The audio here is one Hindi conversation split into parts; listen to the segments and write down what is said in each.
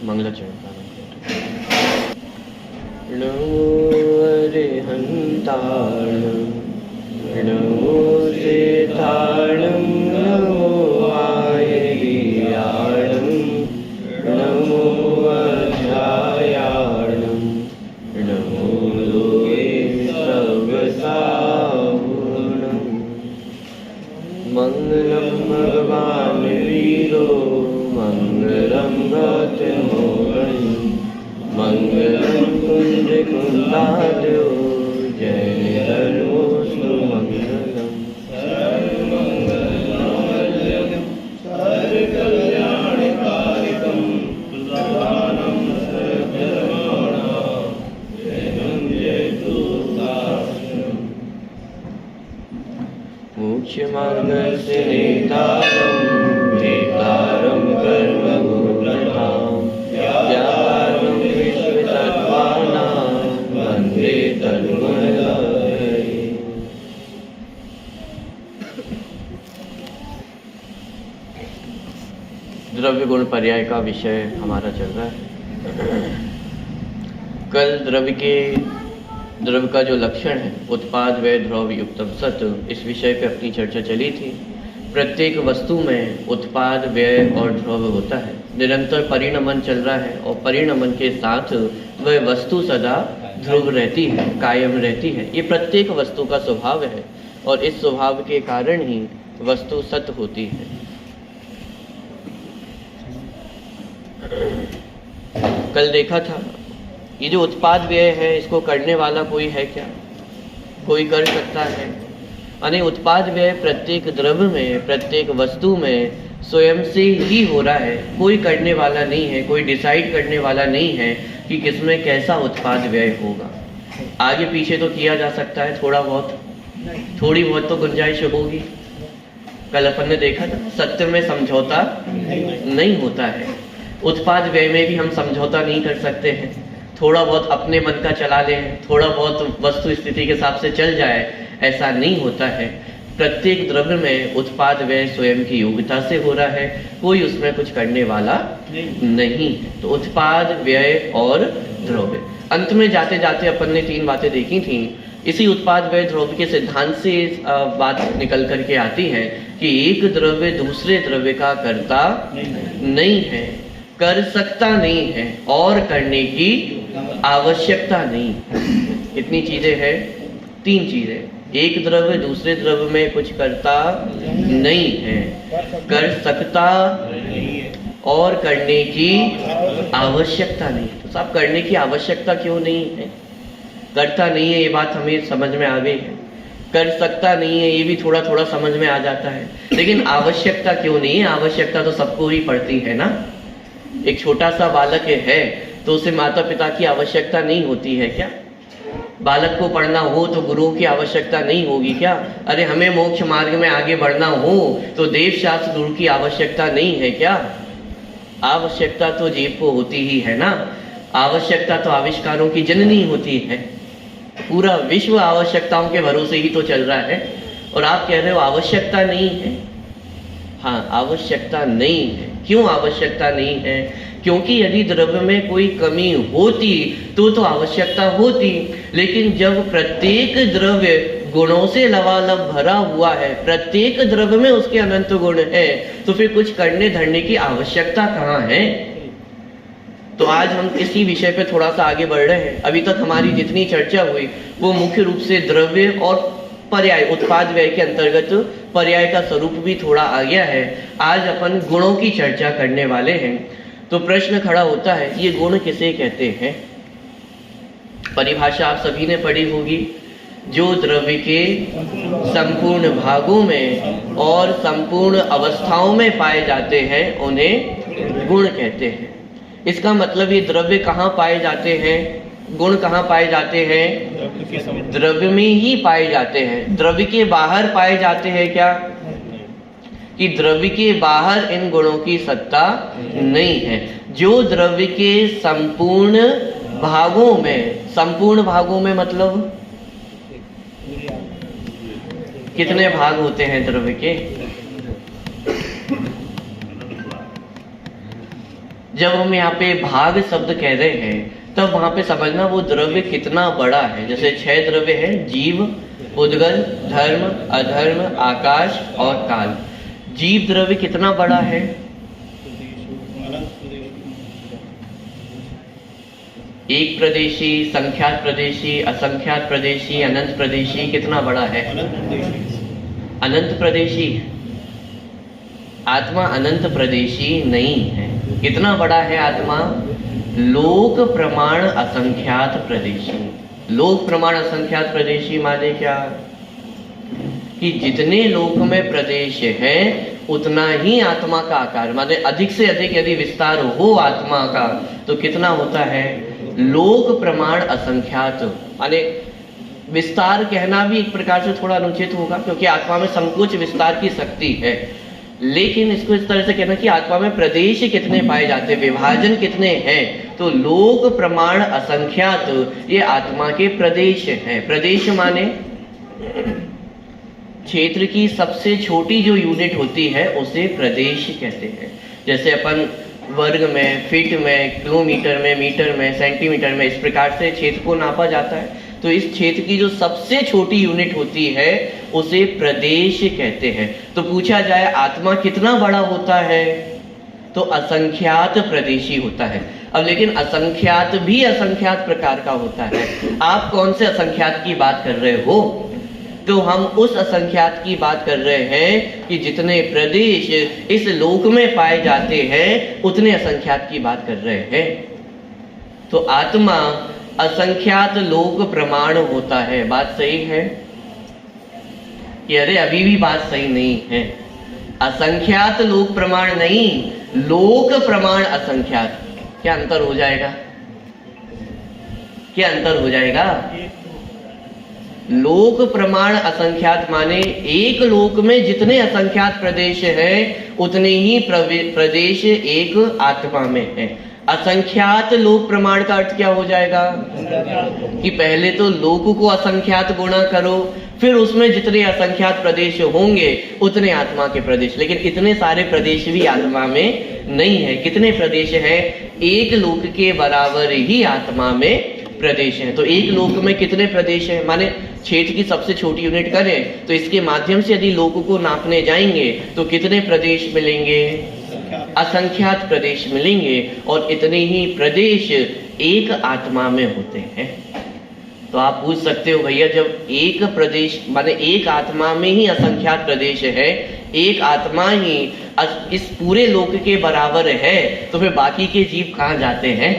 मंगलाचरण नमो अरिहन्ताणं नमो सेताणं नमो आयर्याणं नमो अध्यायाणं नमो लोके सर्वसाहुणं मंगलं भगवान् वीरो मंगलं गतिमोहन मंगलं कुंजकुंडाद्यो जय धर्मोऽस्तु मंगलम् सर्वमंगलमाङ्गल्यं सर्वकल्याणकारिकं प्रदानं सर्वधर्माणां शरणं जयतु शास्त्रम् मोक्षमार्गस्य नेतारं भेतारं कर्मभूततां व्यापारं विश्वतत्त्वानां वन्दे तन्मयहरे। द्रव्य गुण पर्याय का विषय हमारा चल रहा है। कल द्रव्य का जो लक्षण है उत्पाद व्यय ध्रुव युक्तम सत, इस विषय पे अपनी चर्चा चली थी। प्रत्येक वस्तु में उत्पाद व्यय और ध्रुव होता है, निरंतर परिणमन चल रहा है और परिणमन के साथ वह वस्तु सदा ध्रुव रहती है, कायम रहती है। ये प्रत्येक वस्तु का स्वभाव है और इस स्वभाव के कारण ही वस्तु सत होती है। कल देखा था ये जो उत्पाद व्यय है इसको करने वाला कोई है क्या? कोई कर सकता है? यानी उत्पाद व्यय प्रत्येक द्रव्य में, प्रत्येक वस्तु में स्वयं से ही हो रहा है। कोई करने वाला नहीं है, कोई डिसाइड करने वाला नहीं है कि किसमें कैसा उत्पाद व्यय होगा। आगे पीछे तो किया जा सकता है, थोड़ी बहुत तो गुंजाइश होगी। कल अपन ने देखा था सत्य में समझौता नहीं होता है, उत्पाद व्यय में भी हम समझौता नहीं कर सकते हैं। थोड़ा बहुत अपने मन का चला लें, थोड़ा बहुत वस्तु स्थिति के हिसाब से चल जाए, ऐसा नहीं होता है। प्रत्येक द्रव्य में उत्पाद व्यय स्वयं की योग्यता से हो रहा है, कोई उसमें कुछ करने वाला नहीं। तो उत्पाद व्यय और द्रव्य, अंत में जाते जाते अपन ने 3 बातें देखी थी। इसी उत्पाद व्यय द्रव्य के सिद्धांत से बात निकल करके आती है कि एक द्रव्य दूसरे द्रव्य का कर्ता नहीं है, कर सकता नहीं है और करने की आवश्यकता नहीं। कितनी चीजें हैं? 3 चीजें। एक द्रव्य दूसरे द्रव्य में कुछ करता नहीं है, कर सकता और करने की आवश्यकता नहीं। तो साहब करने की आवश्यकता क्यों नहीं है? करता नहीं है ये बात हमें समझ में आ गई है, कर सकता नहीं है ये भी थोड़ा थोड़ा समझ में आ जाता है, लेकिन आवश्यकता क्यों नहीं है? आवश्यकता तो सबको ही पड़ती है ना। एक छोटा सा बालक है तो उसे माता पिता की आवश्यकता नहीं होती है क्या? बालक को पढ़ना हो तो गुरुओं की आवश्यकता नहीं होगी क्या? अरे हमें मोक्ष मार्ग में आगे बढ़ना हो तो देव शास्त्र गुरु की आवश्यकता नहीं है क्या? आवश्यकता तो जीव को होती ही है ना। आवश्यकता तो आविष्कारों की जननी होती है। पूरा विश्व आवश्यकताओं के भरोसे ही तो चल रहा है और आप कह रहे हो आवश्यकता नहीं है। हाँ, आवश्यकता नहीं है। क्यों आवश्यकता नहीं है? क्योंकि यदि द्रव्य में कोई कमी होती तो आवश्यकता होती, लेकिन जब प्रत्येक द्रव्य गुणों से लबालब भरा हुआ है, प्रत्येक द्रव्य में उसके अनंत गुण है, तो फिर कुछ करने धरने की आवश्यकता कहाँ है? तो आज हम इसी विषय पे थोड़ा सा आगे बढ़ रहे हैं। अभी तक हमारी जितनी चर्चा हुई वो मुख्य रूप से द्रव्य और पर्याय, उत्पाद व्यय के अंतर्गत पर्याय का स्वरूप भी थोड़ा आ गया है। आज अपन गुणों की चर्चा करने वाले हैं। तो प्रश्न खड़ा होता है, ये गुण किसे कहते हैं? परिभाषा आप सभी ने पढ़ी होगी। जो द्रव्य के संपूर्ण भागों में और संपूर्ण अवस्थाओं में पाए जाते हैं उन्हें गुण कहते हैं। इसका मतलब ये द्रव्य कहाँ पाए जाते हैं? गुण कहाँ पाए जाते हैं? द्रव्य में ही पाए जाते हैं। द्रव्य के बाहर पाए जाते हैं क्या? कि द्रव्य के बाहर इन गुणों की सत्ता नहीं है। जो द्रव्य के संपूर्ण भागों में, संपूर्ण भागों में मतलब कितने भाग होते हैं द्रव्य के? जब हम यहाँ पे भाग शब्द कह रहे हैं तब वहां पे समझना वो द्रव्य कितना बड़ा है। जैसे 6 द्रव्य है, जीव, पुद्गल, धर्म, अधर्म, आकाश और काल। जीव द्रव्य कितना बड़ा है? एक प्रदेशी, संख्यात प्रदेशी, असंख्यात प्रदेशी, अनंत प्रदेशी। कितना बड़ा है? अनंत प्रदेशी। आत्मा अनंत प्रदेशी नहीं है। कितना बड़ा है आत्मा? लोक प्रमाण असंख्यात प्रदेशी। लोक प्रमाण असंख्यात प्रदेशी माने क्या? कि जितने लोक में प्रदेश है उतना ही आत्मा का आकार, माने अधिक से अधिक यदि विस्तार हो आत्मा का तो कितना होता है? लोक प्रमाण असंख्यात। माने विस्तार कहना भी एक प्रकार से थोड़ा अनुचित होगा, क्योंकि आत्मा में संकोच विस्तार की शक्ति है, लेकिन इसको इस तरह से कहना कि आत्मा में प्रदेश कितने पाए जाते हैं, विभाजन कितने हैं। तो लोक प्रमाण असंख्यात ये आत्मा के प्रदेश हैं। प्रदेश माने क्षेत्र की सबसे छोटी जो यूनिट होती है उसे प्रदेश कहते हैं। जैसे अपन वर्ग में, फीट में, किलोमीटर में, मीटर में, सेंटीमीटर में, इस प्रकार से क्षेत्र को नापा जाता है। तो इस क्षेत्र की जो सबसे छोटी यूनिट होती है उसे प्रदेश कहते हैं। तो पूछा जाए आत्मा कितना बड़ा होता है, तो असंख्यात प्रदेशी होता है। अब लेकिन असंख्यात भी असंख्यात प्रकार का होता है। आप कौन से असंख्यात की बात कर रहे हो? तो हम उस असंख्यात की बात कर रहे हैं कि जितने प्रदेश इस लोक में पाए जाते हैं उतने असंख्यात की बात कर रहे हैं। तो आत्मा असंख्यात लोक प्रमाण होता है। बात सही है कि अरे अभी भी बात सही नहीं है? असंख्यात लोक प्रमाण नहीं, लोक प्रमाण असंख्यात। क्या अंतर हो जाएगा? क्या अंतर हो जाएगा? लोक प्रमाण असंख्यात माने एक लोक में जितने असंख्यात प्रदेश है उतने ही प्रदेश एक आत्मा में है। असंख्यात लोक प्रमाण का अर्थ क्या हो जाएगा? कि पहले तो लोक को असंख्यात गुणा करो, फिर उसमें जितने असंख्यात प्रदेश होंगे उतने आत्मा के प्रदेश। लेकिन इतने सारे प्रदेश भी आत्मा में नहीं है। कितने प्रदेश है? एक लोक के बराबर ही आत्मा में प्रदेश है। तो एक लोक में कितने प्रदेश है? माने क्षेत्र की सबसे छोटी यूनिट करें तो इसके माध्यम से यदि लोक को नापने जाएंगे तो कितने प्रदेश मिलेंगे? असंख्यात प्रदेश मिलेंगे। और इतने ही प्रदेश एक आत्मा में होते हैं। तो आप पूछ सकते हो भैया जब एक प्रदेश माने एक आत्मा में ही असंख्यात प्रदेश है, एक आत्मा ही इस पूरे लोक के बराबर है, तो फिर बाकी के जीव कहाँ जाते हैं?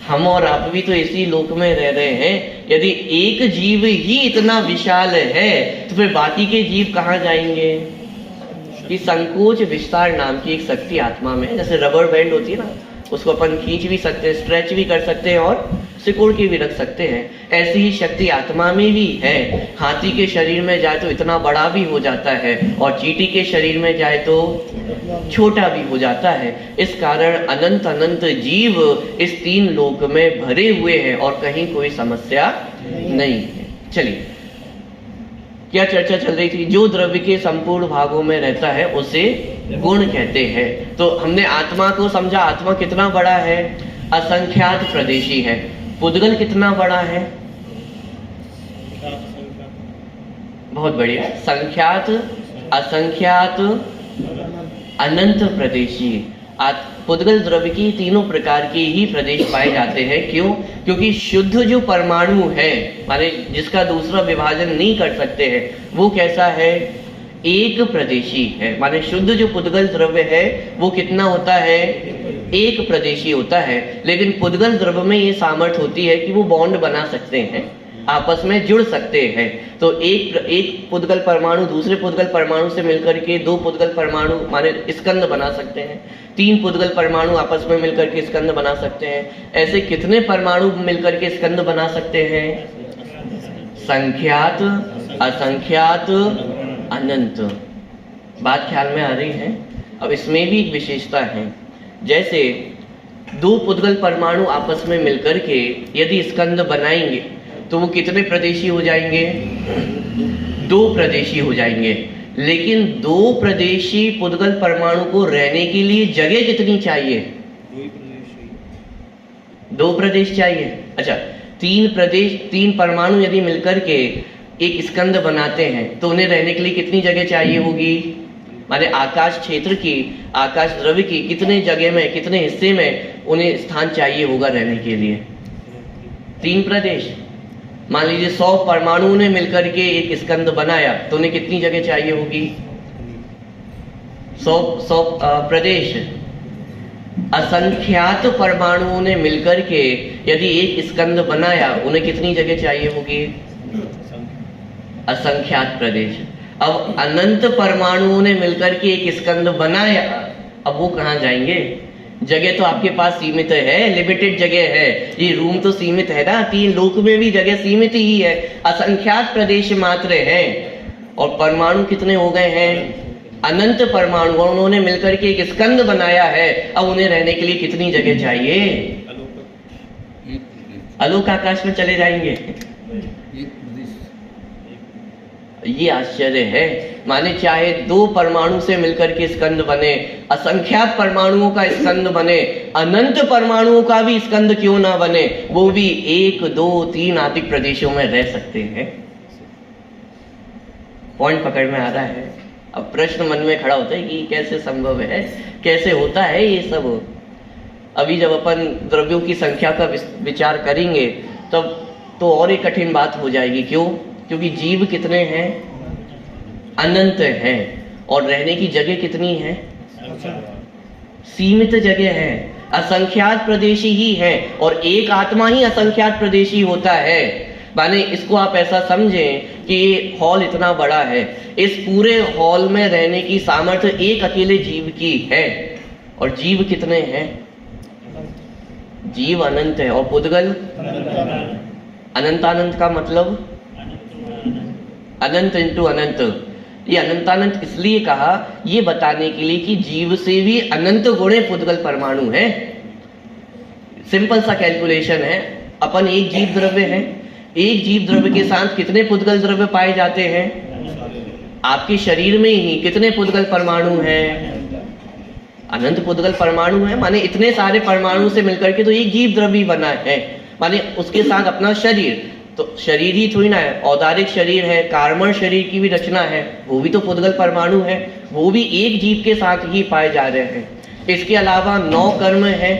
हम और आप भी तो इसी लोक में रह रहे हैं। यदि एक जीव ही इतना विशाल है तो फिर बाकी के जीव कहाँ जाएंगे? कि संकोच विस्तार नाम की एक शक्ति आत्मा में है। जैसे रबर बैंड होती है ना, उसको अपन खींच भी सकते हैं, स्ट्रेच भी कर सकते हैं और सिकुड़ के भी रख सकते हैं। ऐसी ही शक्ति आत्मा में भी है। हाथी के शरीर में जाए तो इतना बड़ा भी हो जाता है और चींटी के शरीर में जाए तो छोटा भी हो जाता है। इस कारण अनंत अनंत जीव इस 3 लोक में भरे हुए हैं और कहीं कोई समस्या नहीं है। चलिए, क्या चर्चा चल रही थी? जो द्रव्य के संपूर्ण भागों में रहता है उसे गुण कहते हैं। तो हमने आत्मा को समझा, आत्मा कितना बड़ा है? असंख्यात प्रदेशी है। पुद्गल कितना बड़ा है? बहुत बढ़िया। संख्यात, असंख्यात, अनंत प्रदेशी। पुद्गल द्रव्य की तीनों प्रकार के ही प्रदेश पाए जाते हैं। क्यों? क्योंकि शुद्ध जो परमाणु है, माने जिसका दूसरा विभाजन नहीं कर सकते हैं, वो कैसा है? एक प्रदेशी है। माने शुद्ध जो पुद्गल द्रव्य है वो कितना होता है? एक प्रदेशी होता है। लेकिन पुद्गल द्रव्य में ये सामर्थ्य होती है कि वो बॉन्ड बना सकते हैं, आपस में जुड़ सकते हैं। तो एक पुद्गल परमाणु दूसरे पुद्गल परमाणु से मिलकर के 2 पुद्गल परमाणु माने स्कंद बना सकते हैं। 3 पुद्गल परमाणु आपस में मिलकर के स्कंद बना सकते हैं। ऐसे कितने परमाणु मिलकर के स्कंद बना सकते हैं? संख्यात, असंख्यात, अनंत। बात ख्याल में आ रही है? अब इसमें भी एक विशेषता है। जैसे 2 पुद्गल परमाणु आपस में मिलकर के यदि स्कंद बनाएंगे तो वो कितने प्रदेशी हो जाएंगे? 2 प्रदेशी हो जाएंगे। लेकिन दो प्रदेशी पुद्गल परमाणु को रहने के लिए जगह कितनी चाहिए? दो प्रदेश चाहिए। अच्छा, तीन प्रदेश, तीन परमाणु यदि मिलकर के एक स्कंद बनाते हैं तो उन्हें रहने के लिए कितनी जगह चाहिए होगी? माने आकाश क्षेत्र की, आकाश द्रव्य की कितने जगह में, कितने हिस्से में उन्हें स्थान चाहिए होगा रहने के लिए? तीन प्रदेश। मान लीजिए 100 परमाणुओं ने मिलकर के एक स्कंद बनाया तो उन्हें कितनी जगह चाहिए होगी? 100 प्रदेश। असंख्यात परमाणुओं ने मिलकर के यदि एक स्कंद बनाया उन्हें कितनी जगह चाहिए होगी? असंख्यात प्रदेश। अब अनंत परमाणुओं ने मिलकर के एक स्कंद बनाया, अब वो कहां जाएंगे? जगह तो आपके पास सीमित है, लिमिटेड जगह है, ये रूम तो सीमित है ना, तीन लोक में भी जगह सीमित ही है, असंख्यात प्रदेश मात्र है। और परमाणु कितने हो गए हैं? अनंत परमाणु, और उन्होंने मिलकर के एक स्कंद बनाया है। अब उन्हें रहने के लिए कितनी जगह चाहिए? आलोक आकाश में चले जाएंगे। ये आश्चर्य है। माने चाहे दो परमाणु से मिलकर के स्कंद बने, असंख्यात परमाणुओं का स्कंद बने, अनंत परमाणुओं का भी स्कंद क्यों ना बने, वो भी 1, 2, 3 आदि प्रदेशों में रह सकते हैं। पॉइंट पकड़ में आ रहा है? अब प्रश्न मन में खड़ा होता है कि कैसे संभव है, कैसे होता है ये सब। अभी जब अपन द्रव्यों की संख्या का विचार करेंगे तब तो और एक कठिन बात हो जाएगी। क्यों? क्योंकि जीव कितने हैं? अनंत हैं। और रहने की जगह कितनी है? सीमित जगह है। असंख्यात प्रदेशी ही है, और एक आत्मा ही असंख्यात प्रदेशी होता है। माने इसको आप ऐसा समझें कि ये हॉल इतना बड़ा है, इस पूरे हॉल में रहने की सामर्थ्य एक अकेले जीव की है। और जीव कितने हैं? जीव अनंत है। और पुद्गल अनंतानंत का मतलब अनंत इंटू अनंत। ये अनंतानंत इसलिए कहा, ये बताने के लिए कि जीव से भी अनंत गुणे पुद्गल परमाणु है। सिंपल सा कैलकुलेशन है। अपन एक जीव द्रव्य है, एक जीव द्रव्य के साथ कितने पुद्गल द्रव्य पाए जाते हैं? आपके शरीर में ही कितने पुद्गल परमाणु हैं? अनंत पुद्गल परमाणु है। माने इतने सारे परमाणु से मिलकर के तो एक जीव द्रव्य बना है। माने उसके साथ अपना शरीर, तो शरीर ही थोड़ी ना है, औदारिक शरीर है, कार्बन शरीर की भी रचना है, वो भी तो पुद्गल परमाणु है, वो भी एक जीव के साथ ही पाए जा रहे हैं। इसके अलावा 9 कर्म है।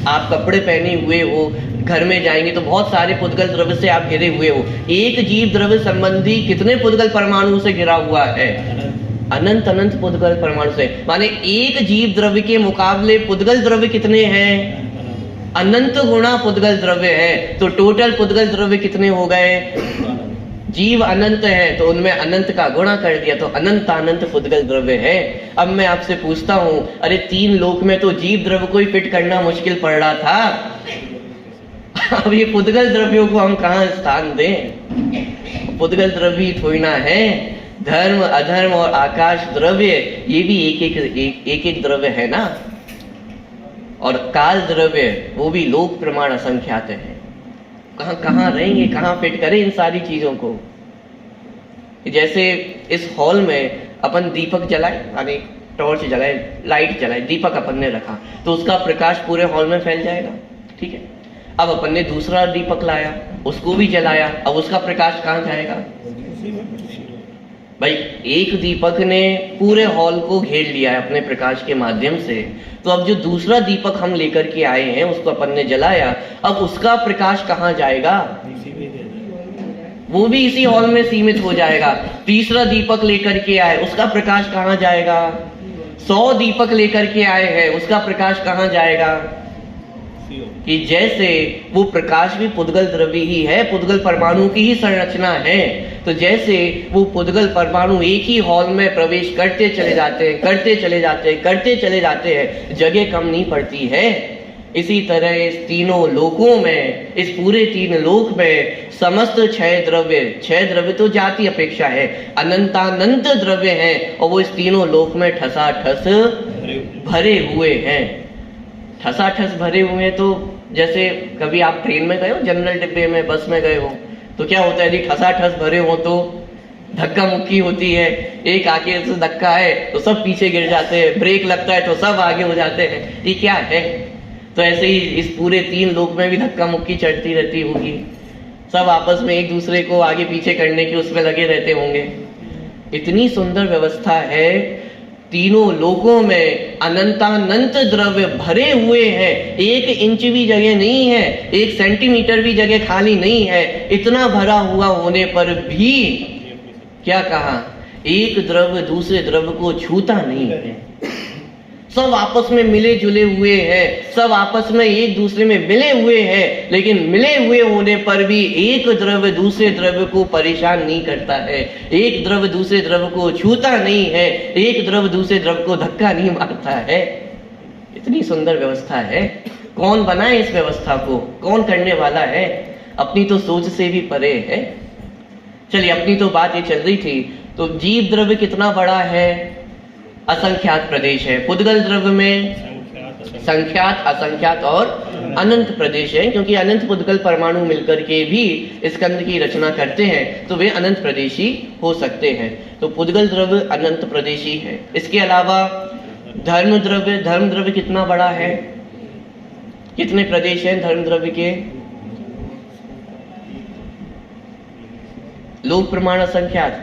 आप कपड़े पहने हुए हो, घर में जाएंगे तो बहुत सारे पुद्गल द्रव्य से आप घिरे हुए हो। एक जीव द्रव्य संबंधी कितने पुद्गल परमाणु से घिरा हुआ है? अनंत अनंत पुद्गल परमाणु से। माने एक जीव द्रव्य के मुकाबले पुद्गल द्रव्य कितने हैं? अनंत गुणा पुद्गल द्रव्य है। तो टोटल पुद्गल द्रव्य कितने हो गए? जीव अनंत है तो उनमें अनंत का गुणा कर दिया तो अनंत अनंत पुद्गल द्रव्य है। अब मैं आपसे पूछता हूं, अरे 3 लोक में तो जीव द्रव्य को ही फिट करना मुश्किल पड़ रहा था, अब ये पुद्गल द्रव्यों को हम कहां स्थान दें? पुद्गल द्रव्य थोड़ी ना है। धर्म, अधर्म और आकाश द्रव्य, ये भी एक एक द्रव्य है ना। और काल द्रव्य, वो भी लोक प्रमाण असंख्यात है। कहां रहेंगे, कहां फिट करें इन सारी चीजों को? जैसे इस हॉल में अपन दीपक जलाए, यानी टॉर्च जलाए, लाइट जलाए, दीपक अपन ने रखा तो उसका प्रकाश पूरे हॉल में फैल जाएगा, ठीक है। अब अपन ने दूसरा दीपक लाया, उसको भी जलाया, अब उसका प्रकाश कहां जाएगा? भाई एक दीपक ने पूरे हॉल को घेर लिया है अपने प्रकाश के माध्यम से, तो अब जो दूसरा दीपक हम लेकर के आए हैं उसको अपन ने जलाया, अब उसका प्रकाश कहां जाएगा? वो भी इसी हॉल में सीमित हो जाएगा। तीसरा दीपक लेकर के आए, उसका प्रकाश कहां जाएगा? 100 दीपक लेकर के आए हैं, उसका प्रकाश कहां जाएगा? कि जैसे वो प्रकाश भी पुद्गल द्रव्य ही है, पुद्गल परमाणु की ही संरचना है, तो जैसे वो पुद्गल परमाणु एक ही हॉल में प्रवेश करते चले जाते हैं, करते चले जाते हैं, करते चले जाते हैं, जगह कम नहीं पड़ती है। इसी तरह इस तीनों लोकों में, इस पूरे 3 लोक में समस्त क्षय द्रव्य तो जाति अपेक्षा है, अनंतानंत द्रव्य है, और वो इस तीनों लोक में ठसाठस भरे हुए हैं। ठसाठस भरे हुए तो जैसे कभी आप ट्रेन में गए हो, जनरल डिब्बे में, बस में गए हो, तो क्या होता है यदि ठसाठस भरे हो तो धक्का मुक्की होती है, एक आगे से धक्का है तो सब पीछे गिर जाते हैं, ब्रेक लगता है तो सब आगे हो जाते हैं। ये क्या है? तो ऐसे ही इस पूरे 3 लोक में भी धक्का मुक्की चढ़ती रहती होगी, सब आपस में एक दूसरे को आगे पीछे करने की उसमें लगे रहते होंगे। इतनी सुंदर व्यवस्था है, तीनों लोकों में अनंतानंत द्रव्य भरे हुए हैं, 1 इंच भी जगह नहीं है, 1 सेंटीमीटर भी जगह खाली नहीं है। इतना भरा हुआ होने पर भी क्या कहा, एक द्रव्य दूसरे द्रव्य को छूता नहीं है। सब आपस में मिले जुले हुए हैं, सब आपस में एक दूसरे में मिले हुए हैं, लेकिन मिले हुए होने पर भी एक द्रव्य दूसरे द्रव्य को परेशान नहीं करता है, एक द्रव्य दूसरे द्रव्य को छूता नहीं है, एक द्रव्य दूसरे द्रव्य को धक्का नहीं मारता है। इतनी सुंदर व्यवस्था है। कौन बनाए इस व्यवस्था को? कौन करने वाला है? अपनी तो सोच से भी परे है। चलिए, अपनी तो बात ये चल रही थी, तो जीव द्रव्य कितना बड़ा है? असंख्यात प्रदेश है। पुद्गल द्रव्य में संख्यात, असंख्यात और अनंत प्रदेश है, क्योंकि अनंत पुद्गल परमाणु मिलकर के भी स्कंद की रचना करते हैं, तो वे अनंत प्रदेशी हो सकते हैं। तो पुद्गल द्रव्य अनंत प्रदेशी है। इसके अलावा धर्म द्रव्य कितना बड़ा है? कितने प्रदेश हैं धर्म द्रव्य के? लोक प्रमाण असंख्यात,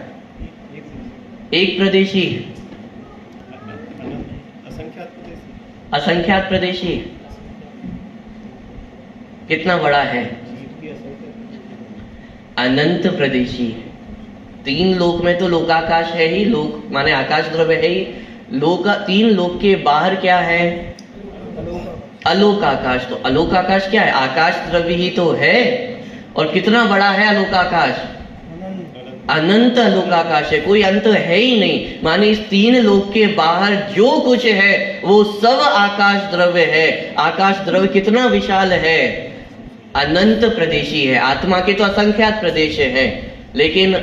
1 प्रदेशी, असंख्यात प्रदेशी कितना बड़ा है? अनंत प्रदेशी। 3 लोक में तो लोकाकाश है ही, लोक माने आकाश द्रव्य है ही। 3 लोक के बाहर क्या है? अलोकाकाश। तो अलोकाकाश क्या है? आकाश द्रव्य ही तो है। और कितना बड़ा है अलोकाकाश? अनंत अलोकाकाश है, कोई अंत है ही नहीं। माने इस 3 लोक के बाहर जो कुछ है वो सब आकाश द्रव्य है। आकाश द्रव्य कितना विशाल है? अनंत प्रदेशी है। आत्मा के तो असंख्यात प्रदेश है, लेकिन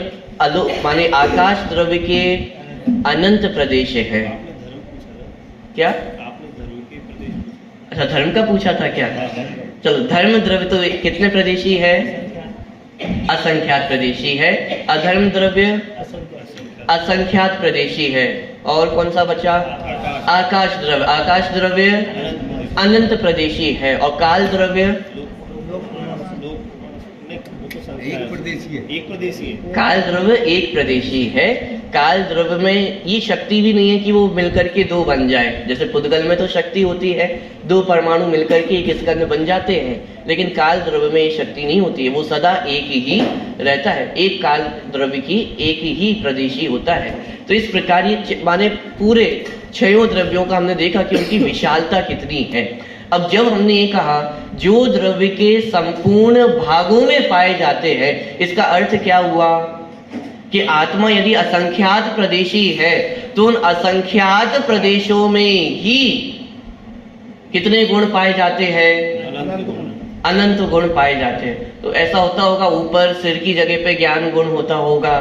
माने आकाश द्रव्य के अनंत प्रदेश है। क्या? अच्छा, धर्म का पूछा था क्या? चलो, धर्म द्रव्य तो कितने प्रदेशी है? असंख्यात प्रदेशी है। अधर्म द्रव्य असंख्यात प्रदेशी है। और कौन सा बचा? आकाश द्रव्य। आकाश द्रव्य अनंत प्रदेशी है। और काल द्रव्य एक प्रदेशी है। काल द्रव्य 1 प्रदेशी है। काल द्रव्य में ये शक्ति भी नहीं है कि वो मिलकर के 2 बन जाए। जैसे पुद्गल में तो शक्ति होती है, 2 परमाणु मिलकर के एक स्कंद बन जाते हैं, लेकिन काल द्रव्य में ये शक्ति नहीं होती है। वो सदा एक ही रहता है। एक काल द्रव्य की एक ही प्रदेशी होता है। तो इस प्रकार ये माने पूरे 6 द्रव्यों का हमने देखा कि उनकी विशालता कितनी है। अब जब हमने ये कहा जो द्रव्य के संपूर्ण भागों में पाए जाते हैं, इसका अर्थ क्या हुआ कि आत्मा यदि असंख्यात प्रदेशी है तो उन असंख्यात प्रदेशों में ही कितने गुण पाए जाते हैं? अनंत गुण पाए जाते हैं। तो ऐसा होता होगा, ऊपर सिर की जगह पे ज्ञान गुण होता होगा,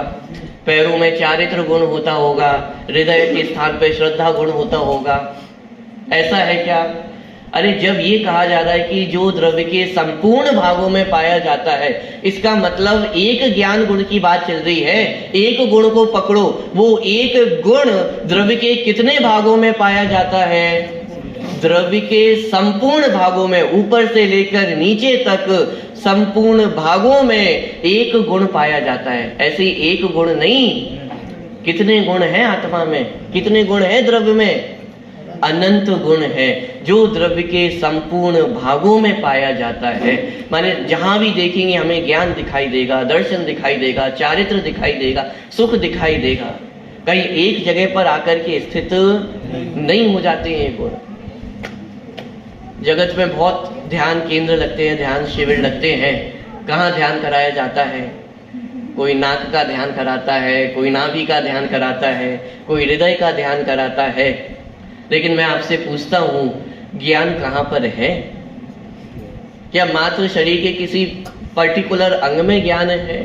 पैरों में चारित्र गुण होता होगा, हृदय के स्थान पे श्रद्धा गुण होता होगा। ऐसा है क्या? अरे, जब ये कहा जा रहा है कि जो द्रव्य के संपूर्ण भागों में पाया जाता है, इसका मतलब एक ज्ञान गुण की बात चल रही है। एक गुण को पकड़ो, वो एक गुण द्रव्य के कितने भागों में पाया जाता है? द्रव्य के संपूर्ण भागों में, ऊपर से लेकर नीचे तक संपूर्ण भागों में एक गुण पाया जाता है। ऐसे ही एक गुण नहीं, कितने गुण हैं आत्मा में? कितने गुण हैं द्रव्य में? अनंत गुण है, जो द्रव्य के संपूर्ण भागों में पाया जाता है। माने जहां भी देखेंगे हमें ज्ञान दिखाई देगा, दर्शन दिखाई देगा, चारित्र दिखाई देगा, सुख दिखाई देगा। कहीं एक जगह पर आकर के स्थित नहीं हो जाते हैं गुण। जगत में बहुत ध्यान केंद्र लगते हैं, ध्यान शिविर लगते हैं। कहाँ ध्यान कराया जाता है? कोई नाक का ध्यान कराता है, कोई नाभि का ध्यान कराता है, कोई हृदय का ध्यान कराता है। लेकिन मैं आपसे पूछता हूं, ज्ञान कहां पर है? क्या मात्र शरीर के किसी पर्टिकुलर अंग में ज्ञान है?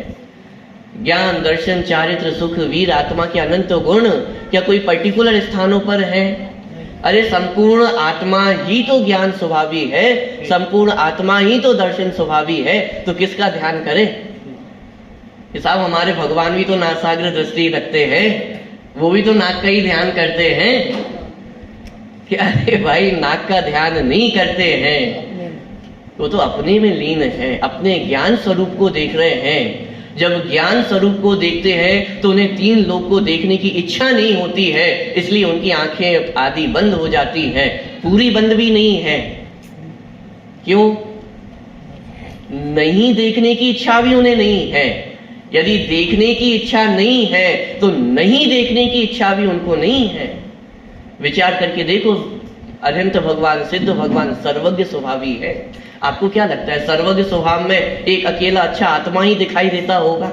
ज्ञान, दर्शन, चारित्र, सुख, वीर, आत्मा के अनंत गुण क्या कोई पर्टिकुलर स्थानों पर है? अरे, संपूर्ण आत्मा ही तो ज्ञान स्वभावी है, संपूर्ण आत्मा ही तो दर्शन स्वभावी है, तो किसका ध्यान करें? कि साहब हमारे भगवान भी तो नासाग्र दृष्टि रखते हैं, वो भी तो नाक का ही ध्यान करते हैं। कि अरे भाई नाक का ध्यान नहीं करते हैं, वो तो अपने में लीन है, अपने ज्ञान स्वरूप को देख रहे हैं। जब ज्ञान स्वरूप को देखते हैं तो उन्हें तीन लोक को देखने की इच्छा नहीं होती है, इसलिए उनकी आंखें आदि बंद हो जाती हैं, पूरी बंद भी नहीं है। क्यों? नहीं देखने की इच्छा भी उन्हें नहीं है। यदि देखने की इच्छा नहीं है तो नहीं देखने की इच्छा भी उनको नहीं है। विचार करके देखो, अनंत भगवान, सिद्ध भगवान सर्वज्ञ स्वभावी है। आपको क्या लगता है सर्वज्ञ स्वभाव में एक अकेला अच्छा आत्मा ही दिखाई देता होगा?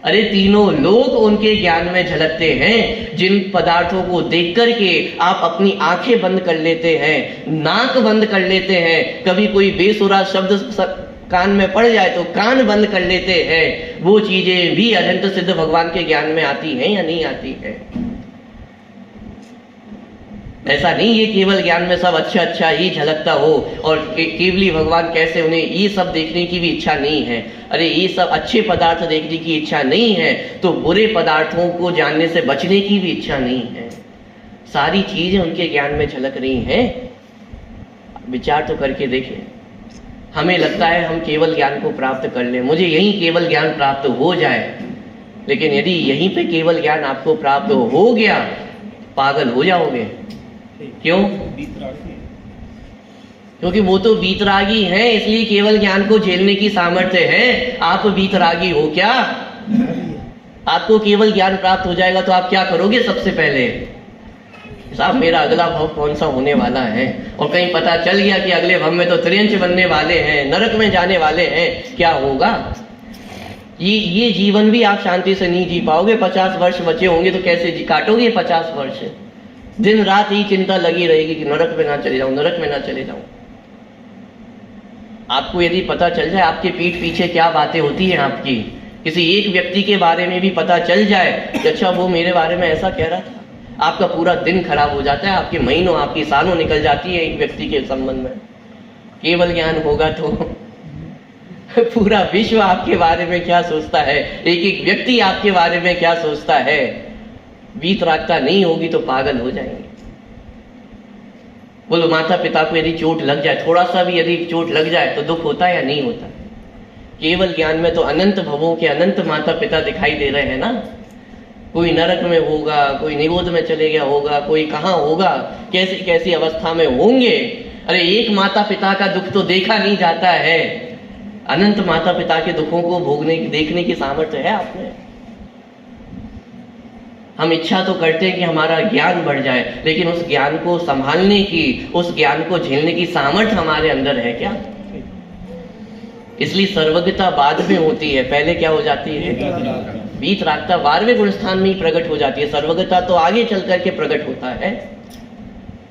अरे तीनों लोग उनके ज्ञान में झलकते हैं। जिन पदार्थों को देख करके आप अपनी आंखें बंद कर लेते हैं, नाक बंद कर लेते हैं, कभी कोई बेसुरा शब्द कान में पड़ जाए तो कान बंद कर लेते हैं, वो चीजें भी अनंत सिद्ध भगवान के ज्ञान में आती हैं या नहीं आती है? ऐसा नहीं ये केवल ज्ञान में सब अच्छा अच्छा ही झलकता हो और केवली भगवान कैसे, उन्हें ये सब देखने की भी इच्छा नहीं है। अरे ये सब अच्छे पदार्थ देखने की इच्छा नहीं है तो बुरे पदार्थों को जानने से बचने की भी इच्छा नहीं है। सारी चीजें उनके ज्ञान में झलक रही हैं। विचार तो करके देखें। हमें लगता है हम केवल ज्ञान को प्राप्त कर लें, मुझे यही केवल ज्ञान प्राप्त हो जाए, लेकिन यदि यहीं पे केवल ज्ञान आपको प्राप्त हो गया, पागल हो जाओगे। क्यों? क्योंकि वो तो वीतरागी हैं, इसलिए केवल ज्ञान को झेलने की सामर्थ्य है। आप वीतरागी हो क्या? आपको केवल ज्ञान प्राप्त हो जाएगा तो आप क्या करोगे? सबसे पहले साहब मेरा अगला भव कौन सा होने वाला है, और कहीं पता चल गया कि अगले भव में तो त्रियंच बनने वाले हैं, नरक में जाने वाले हैं, क्या होगा? ये जीवन भी आप शांति से नहीं जी पाओगे। 50 वर्ष बचे होंगे तो कैसे काटोगे 50 वर्ष? दिन रात ही चिंता लगी रहेगी कि नरक में ना चले जाऊं, नरक में ना चले जाऊं। आपको यदि पता चल जाए आपके पीठ पीछे क्या बातें होती हैं, आपकी किसी एक व्यक्ति के बारे में भी पता चल जाए कि अच्छा वो मेरे बारे में ऐसा कह रहा था, आपका पूरा दिन खराब हो जाता है, आपके महीनों आपकी सालों निकल जाती है एक व्यक्ति के संबंध में। केवल ज्ञान होगा तो पूरा विश्व आपके बारे में क्या सोचता है, एक एक व्यक्ति आपके बारे में क्या सोचता है। वीतरागता नहीं होगी तो पागल हो जाएंगे। बोलो माता पिता को यदि चोट लग जाए, थोड़ा सा भी यदि चोट लग जाए तो दुख होता है या नहीं होता? केवल ज्ञान में तो अनंत भवों के अनंत माता पिता दिखाई दे रहे हैं ना। कोई नरक में होगा, कोई निगोद में चले गया होगा, कोई कहाँ होगा, कैसी कैसी अवस्था में होंगे। अरे एक माता पिता का दुख तो देखा नहीं जाता है, अनंत माता पिता के दुखों को भोगने देखने की सामर्थ्य है आप में। हम इच्छा तो करते हैं कि हमारा ज्ञान बढ़ जाए, लेकिन उस ज्ञान को संभालने की, उस ज्ञान को झेलने की सामर्थ्य हमारे अंदर है क्या? इसलिए सर्वज्ञता बाद में होती है, पहले क्या हो जाती है? वीतरागता 12वें गुण स्थान में ही प्रकट हो जाती है। सर्वज्ञता तो आगे चल करके प्रकट होता है।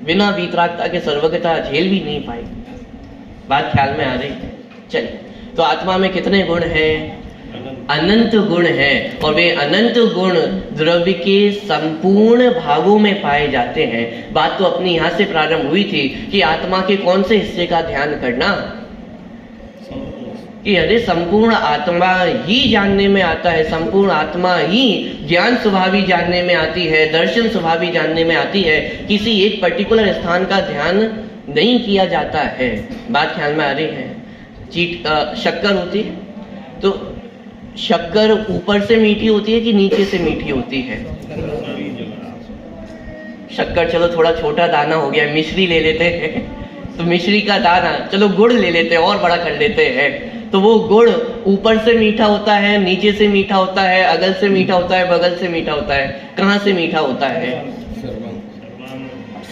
बिना वीतरागता के सर्वज्ञता झेल भी नहीं पाएगी। बात ख्याल में आ रही है? चलिए, तो आत्मा में कितने गुण हैं? अनंत गुण है, और वे अनंत गुण द्रव्य के संपूर्ण भागों में पाए जाते हैं। बात तो अपनी यहां से प्रारंभ हुई थी कि आत्मा के कौन से हिस्से का ध्यान करना, कि अरे संपूर्ण आत्मा ही जानने में आता है, संपूर्ण आत्मा ही ज्ञान स्वभावी जानने में आती है, दर्शन स्वभावी जानने में आती है। किसी एक पर्टिकुलर स्थान का ध्यान नहीं किया जाता है। बात ख्याल में आ रही है? शक्कर होती है तो शक्कर ऊपर से मीठी होती है कि नीचे से मीठी होती है? शक्कर चलो थोड़ा छोटा दाना हो गया, मिश्री ले लेते हैं तो मिश्री का दाना, चलो गुड़ ले लेते हैं और बड़ा कर लेते हैं, तो वो गुड़ ऊपर से मीठा होता है, नीचे से मीठा होता है, अगल से मीठा होता है, बगल से मीठा होता है। कहाँ से मीठा होता है?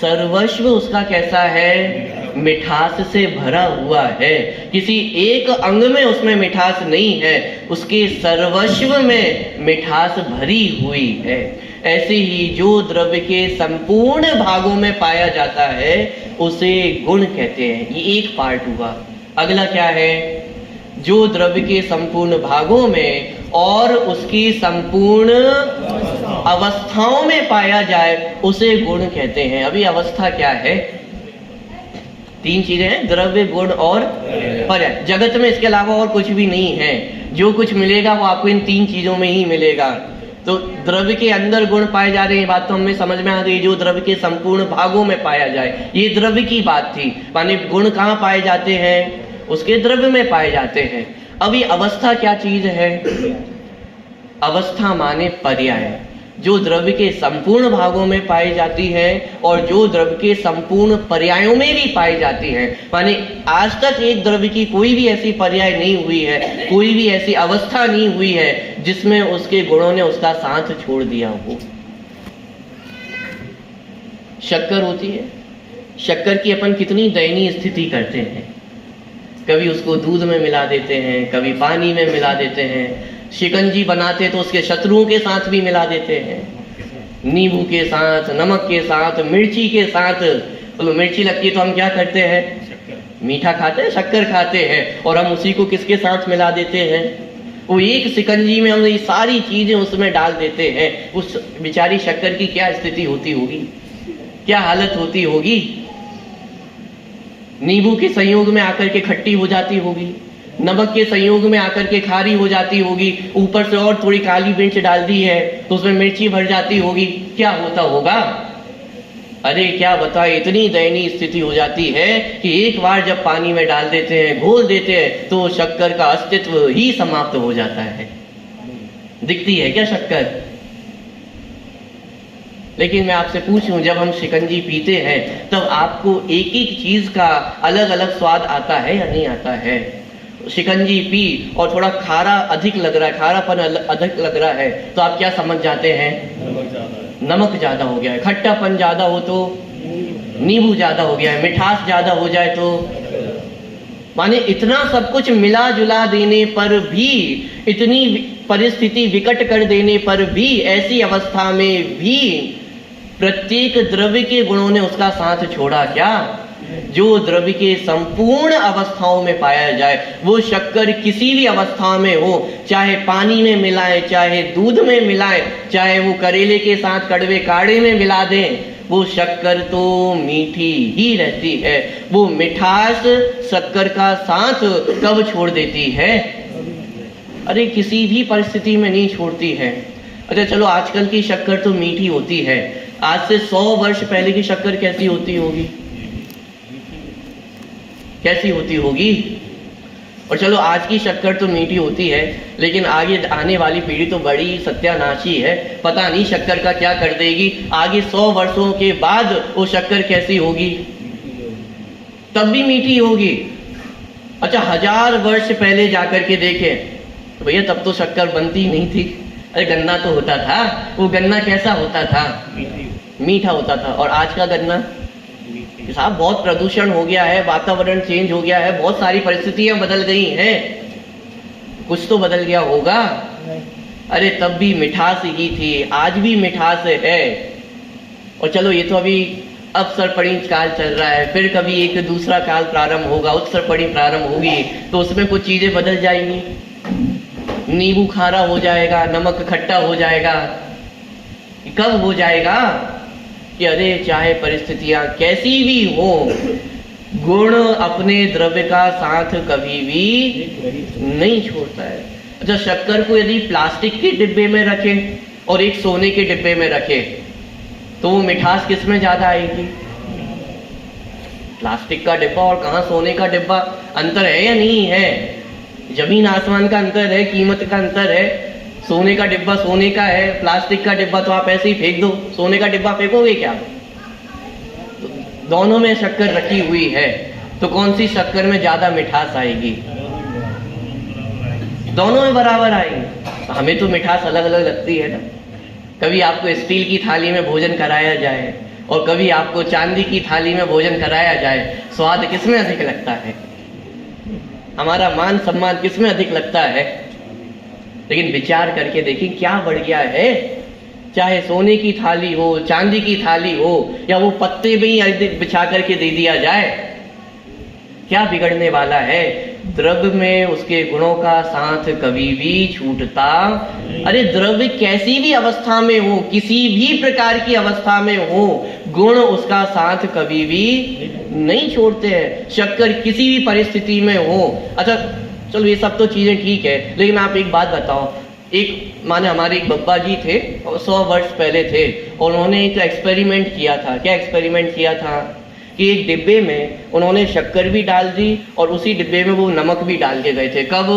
सर्वस्व उसका कैसा है? मिठास से भरा हुआ है। किसी एक अंग में उसमें मिठास नहीं है, उसके सर्वस्व में मिठास भरी हुई है। ऐसे ही जो द्रव्य के संपूर्ण भागों में पाया जाता है उसे गुण कहते हैं। ये एक पार्ट हुआ। अगला क्या है? जो द्रव्य के संपूर्ण भागों में और उसकी संपूर्ण अवस्थाओं में पाया जाए उसे गुण कहते हैं। अभी अवस्था क्या है? 3 चीजें हैं, द्रव्य, गुण और पर्याय। जगत में इसके अलावा और कुछ भी नहीं है। जो कुछ मिलेगा वो आपको इन 3 चीजों में ही मिलेगा। तो द्रव्य के अंदर गुण पाए जा रहे हैं, बात तो हमें समझ में आ गई। जो द्रव्य के संपूर्ण भागों में पाया जाए, ये द्रव्य की बात थी। माने गुण कहाँ पाए जाते हैं? उसके द्रव्य में पाए जाते हैं। अब ये अवस्था क्या चीज है? अवस्था माने पर्याय, जो द्रव्य के संपूर्ण भागों में पाई जाती है और जो द्रव्य के संपूर्ण पर्यायों में भी पाई जाती है। माने आज तक एक द्रव्य की कोई भी ऐसी पर्याय नहीं हुई है, कोई भी ऐसी अवस्था नहीं हुई है जिसमें उसके गुणों ने उसका साथ छोड़ दिया हो। शक्कर होती है, शक्कर की अपन कितनी दयनीय स्थिति करते हैं। कभी उसको दूध में मिला देते हैं, कभी पानी में मिला देते हैं, शिकंजी बनाते तो उसके शत्रुओं के साथ भी मिला देते हैं, नींबू के साथ, नमक के साथ, मिर्ची के साथ। तो मिर्ची लगती है तो हम क्या करते हैं? मीठा खाते हैं, शक्कर खाते हैं, और हम उसी को किसके साथ मिला देते हैं? वो एक शिकंजी में हम ये सारी चीजें उसमें डाल देते हैं। उस बेचारी शक्कर की क्या स्थिति होती होगी, क्या हालत होती होगी? नींबू के संयोग में आकर के खट्टी हो जाती होगी, नमक के संयोग में आकर के खारी हो जाती होगी, ऊपर से और थोड़ी काली मिर्च डाल दी है तो उसमें मिर्ची भर जाती होगी। क्या होता होगा? अरे क्या बताए, इतनी दयनीय स्थिति हो जाती है कि एक बार जब पानी में डाल देते हैं, घोल देते हैं, तो शक्कर का अस्तित्व ही समाप्त हो जाता है। दिखती है क्या शक्कर? लेकिन मैं आपसे पूछूं, जब हम शिकंजी पीते हैं तब आपको एक एक चीज का अलग अलग स्वाद आता है या नहीं आता है? शिकंजी पी और थोड़ा खारा अधिक लग रहा है, खारापन अधिक लग रहा है, तो आप क्या समझ जाते हैं? नमक ज्यादा हो गया है। खट्टापन ज्यादा हो तो नींबू ज्यादा हो गया है, मिठास ज्यादा हो जाए तो, माने इतना सब कुछ मिला जुला देने पर भी, इतनी परिस्थिति विकट कर देने पर भी, ऐसी अवस्था में भी प्रत्येक द्रव्य के गुणों ने उसका साथ छोड़ा क्या? जो द्रव्य के संपूर्ण अवस्थाओं में पाया जाए, वो शक्कर किसी भी अवस्था में हो, चाहे पानी में मिलाए, चाहे दूध में मिलाए, चाहे वो करेले के साथ कड़वे काढ़े में मिला दें, वो शक्कर तो मीठी ही रहती है। वो मिठास शक्कर का साथ कब छोड़ देती है? अरे किसी भी परिस्थिति में नहीं छोड़ती है। अच्छा चलो, आजकल की शक्कर तो मीठी होती है, आज से 100 वर्ष पहले की शक्कर कैसी होती होगी? कैसी होती होगी? और चलो आज की शक्कर तो मीठी होती है, लेकिन आगे आने वाली पीढ़ी तो बड़ी सत्यानाशी है, पता नहीं शक्कर का क्या कर देगी। आगे 100 वर्षों के बाद वो शक्कर कैसी होगी? तब भी मीठी होगी। अच्छा 1000 वर्ष पहले जाकर के देखें तो भैया तब तो शक्कर बनती नहीं थी। अरे गन्ना तो होता था, वो गन्ना कैसा होता था? मीठा होता था। और आज का गन्ना साहब बहुत प्रदूषण हो गया है, वातावरण चेंज हो गया है, बहुत सारी परिस्थितियां बदल गई हैं, कुछ तो बदल गया होगा। अरे तब भी मिठास ही थी, आज भी मिठास है। और चलो ये तो अभी अवसरपणी काल चल रहा है, फिर कभी एक दूसरा काल प्रारंभ होगा, उत्सरपणी प्रारंभ होगी, तो उसमें कुछ चीजें बदल जाएंगी। नींबू खारा हो जाएगा, नमक खट्टा हो जाएगा। कब हो जाएगा? कि अरे चाहे परिस्थितियां कैसी भी हो, गुण अपने द्रव्य का साथ कभी भी नहीं छोड़ता है। अच्छा शक्कर को यदि प्लास्टिक के डिब्बे में रखे और एक सोने के डिब्बे में रखे तो वो मिठास किस में ज्यादा आएगी? प्लास्टिक का डिब्बा और कहाँ सोने का डिब्बा, अंतर है या नहीं है? जमीन आसमान का अंतर है, कीमत का अंतर है। सोने का डिब्बा सोने का है, प्लास्टिक का डिब्बा तो आप ऐसे ही फेंक दो। सोने का डिब्बा फेंकोगे क्या? तो दोनों में शक्कर रखी हुई है, तो कौन सी शक्कर में ज्यादा मिठास आएगी? दोनों में बराबर आएगी। हमें तो मिठास अलग अलग लगती है ना। कभी आपको स्टील की थाली में भोजन कराया जाए और कभी आपको चांदी की थाली में भोजन कराया जाए, स्वाद किसमें अधिक लगता है? हमारा मान सम्मान किसमें अधिक लगता है? लेकिन विचार करके देखें क्या बढ़ गया है। चाहे सोने की थाली हो, चांदी की थाली हो, या वो पत्ते में ही बिछा करके दे दिया जाए, क्या बिगड़ने वाला है? द्रव्य में उसके गुणों का साथ कभी भी छूटता। अरे द्रव्य कैसी भी अवस्था में हो, किसी भी प्रकार की अवस्था में हो, गुण उसका साथ कभी भी नहीं छोड़ते हैं। शक्कर किसी भी परिस्थिति में हो। अच्छा चलो ये सब तो चीज़ें ठीक है, लेकिन आप एक बात बताओ, एक माने हमारे एक बब्बा जी थे, 100 वर्ष पहले थे, और उन्होंने एक एक्सपेरिमेंट किया था। क्या एक्सपेरिमेंट किया था कि एक डिब्बे में उन्होंने शक्कर भी डाल दी और उसी डिब्बे में वो नमक भी डाल के गए थे। कब?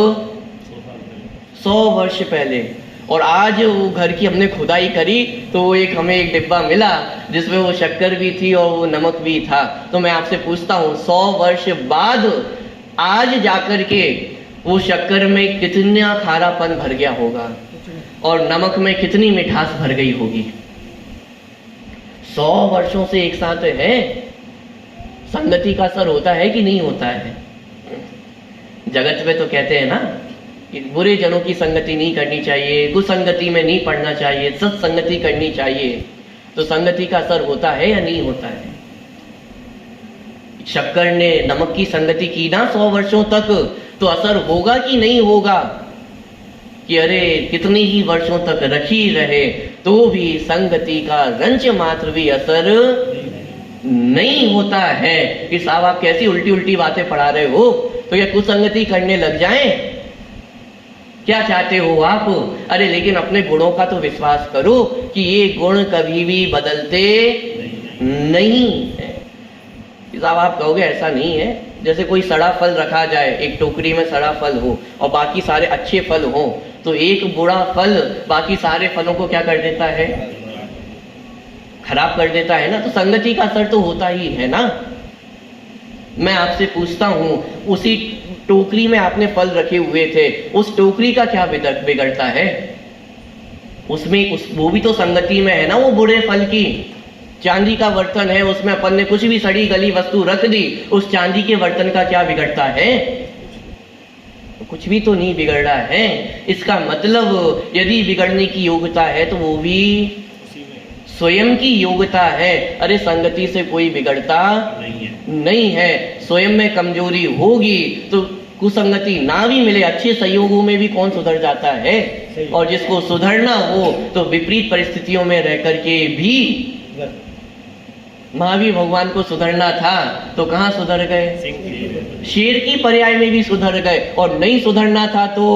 100 वर्ष पहले। और आज वो घर की हमने खुदाई करी तो एक हमें एक डिब्बा मिला जिसमें वो शक्कर भी थी और वो नमक भी था। तो मैं आपसे पूछता हूँ, 100 वर्ष बाद आज जाकर के वो शक्कर में कितना खारापन भर गया होगा और नमक में कितनी मिठास भर गई होगी। 100 वर्षों से एक साथ है, संगति का असर होता है कि नहीं होता है? जगत में तो कहते हैं ना कि बुरे जनों की संगति नहीं करनी चाहिए, कुसंगति में नहीं पड़ना चाहिए, सत्संगति करनी चाहिए। तो संगति का असर होता है या नहीं होता है? शक्कर ने नमक की संगति की ना 100 वर्षों तक, तो असर होगा कि नहीं होगा? कि अरे कितनी ही वर्षों तक रखी रहे तो भी संगति का रंच मात्र भी असर नहीं होता है। कि साहब आप कैसी उल्टी उल्टी बातें पढ़ा रहे हो, तो ये कुसंगति करने लग जाएं? क्या चाहते हो आप? अरे लेकिन अपने गुणों का तो विश्वास करो कि ये गुण कभी भी बदलते नहीं है। साहब आप कहोगे ऐसा नहीं है, जैसे कोई सड़ा फल रखा जाए, एक टोकरी में सड़ा फल हो और बाकी सारे अच्छे फल हो, तो एक बुरा फल बाकी सारे फलों को क्या कर देता है? खराब कर देता है ना। तो संगति का असर तो होता ही है ना। मैं आपसे पूछता हूं, उसी टोकरी में आपने फल रखे हुए थे, उस टोकरी का क्या बिगड़ता है? उसमें वो भी तो संगति में है ना, वो बुरे फल की। चांदी का बर्तन है, उसमें अपन ने कुछ भी सड़ी गली वस्तु रख दी, उस चांदी के बर्तन का क्या बिगड़ता है? कुछ भी तो नहीं बिगड़ रहा है। इसका मतलब यदि बिगड़ने की योग्यता है तो वो भी स्वयं की योग्यता है। अरे संगति से कोई बिगड़ता नहीं है। स्वयं में कमजोरी होगी तो कुसंगति ना भी मिले, अच्छे संयोगों में भी कौन सुधर जाता है? और जिसको सुधरना हो तो विपरीत परिस्थितियों में रह करके भी, महावीर भगवान को सुधरना था तो कहाँ सुधर गए? शेर की पर्याय में भी सुधर गए। और नहीं सुधरना था तो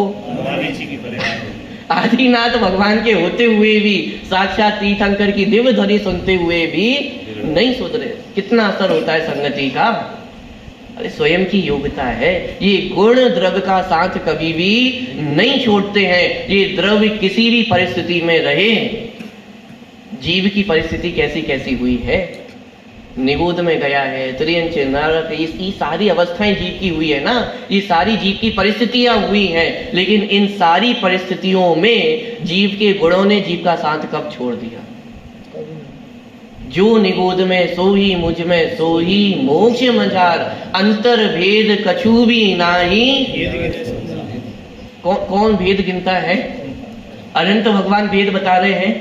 आदिनाथ भगवान के होते हुए भी, साक्षात तीर्थंकर की दिव्य ध्वनि सुनते हुए भी नहीं सुधरे। कितना असर होता है संगति का? अरे स्वयं की योग्यता है। ये गुण द्रव्य का साथ कभी भी नहीं छोड़ते हैं। ये द्रव्य किसी भी परिस्थिति में रहे। जीव की परिस्थिति कैसी कैसी हुई है, निगोद में गया है, त्रियंच नरक, ये सारी अवस्थाएं जीव की हुई है ना, ये सारी जीव की परिस्थितियां हुई हैं। लेकिन इन सारी परिस्थितियों में जीव के गुणों ने जीव का साथ कब छोड़ दिया? जो निगोद में सो ही मुझ में सो ही मोक्ष मझार, अंतर भेद कछु भी नाही। कौन भेद गिनता है? अनंत भगवान भेद बता रहे हैं,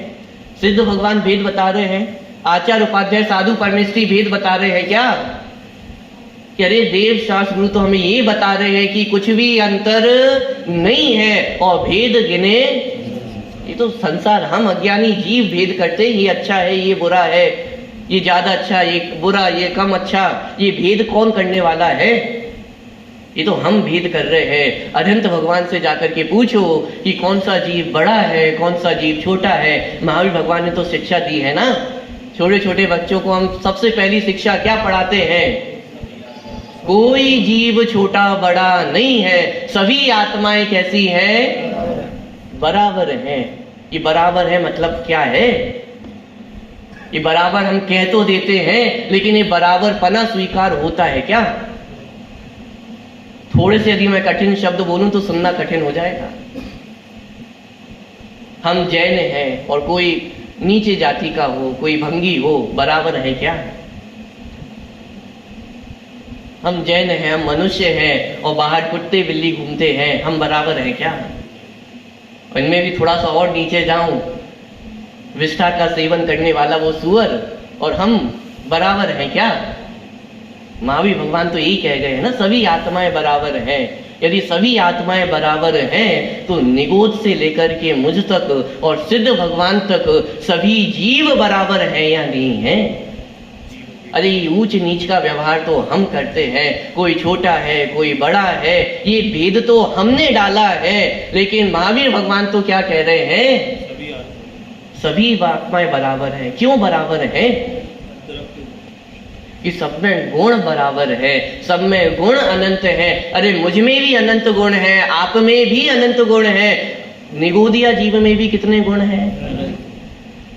सिद्ध भगवान भेद बता रहे हैं, आचार्य उपाध्याय साधु परमेष्ठी भेद बता रहे हैं क्या? कि अरे देव शास्त्र गुरु तो हमें ये बता रहे हैं कि कुछ भी अंतर नहीं है और भेद गिने। ये तो संसार, हम अज्ञानी जीव भेद करते, ये अच्छा है, ये बुरा है, ये ज्यादा अच्छा, ये बुरा, ये कम अच्छा। ये भेद कौन करने वाला है? ये तो हम भेद कर रहे हैं। अनंत भगवान से जाकर के पूछो कि कौन सा जीव बड़ा है, कौन सा जीव छोटा है। महावीर भगवान ने तो शिक्षा दी है ना। छोटे छोटे बच्चों को हम सबसे पहली शिक्षा क्या पढ़ाते हैं? कोई जीव छोटा बड़ा नहीं है, सभी आत्माएं कैसी हैं? बराबर हैं। ये बराबर है मतलब क्या है? ये बराबर हम कह तो देते हैं, लेकिन ये बराबर पना स्वीकार होता है क्या? थोड़े से यदि मैं कठिन शब्द बोलूं तो सुनना कठिन हो जाएगा। हम जैन हैं और कोई नीचे जाति का हो, कोई भंगी हो, बराबर है क्या? हम जैन हैं, हम मनुष्य हैं और बाहर कुत्ते बिल्ली घूमते हैं, हम बराबर हैं क्या? इनमें भी थोड़ा सा और नीचे जाऊं, विष्ठा का सेवन करने वाला वो सुअर, और हम बराबर हैं क्या? महावीर भगवान तो यही कह गए हैं ना, सभी आत्माएं बराबर हैं। यदि सभी आत्माएं बराबर हैं तो निगोद से लेकर के मुझ तक और सिद्ध भगवान तक सभी जीव बराबर हैं या नहीं हैं? अरे ऊंच नीच का व्यवहार तो हम करते हैं, कोई छोटा है कोई बड़ा है, ये भेद तो हमने डाला है। लेकिन महावीर भगवान तो क्या कह रहे हैं, सभी आत्माएं बराबर हैं। क्यों बराबर है? कि सब में गुण बराबर है, सब में गुण अनंत है। अरे मुझ में भी अनंत गुण है, आप में भी अनंत गुण है। निगोदिया जीव में भी कितने गुण हैं?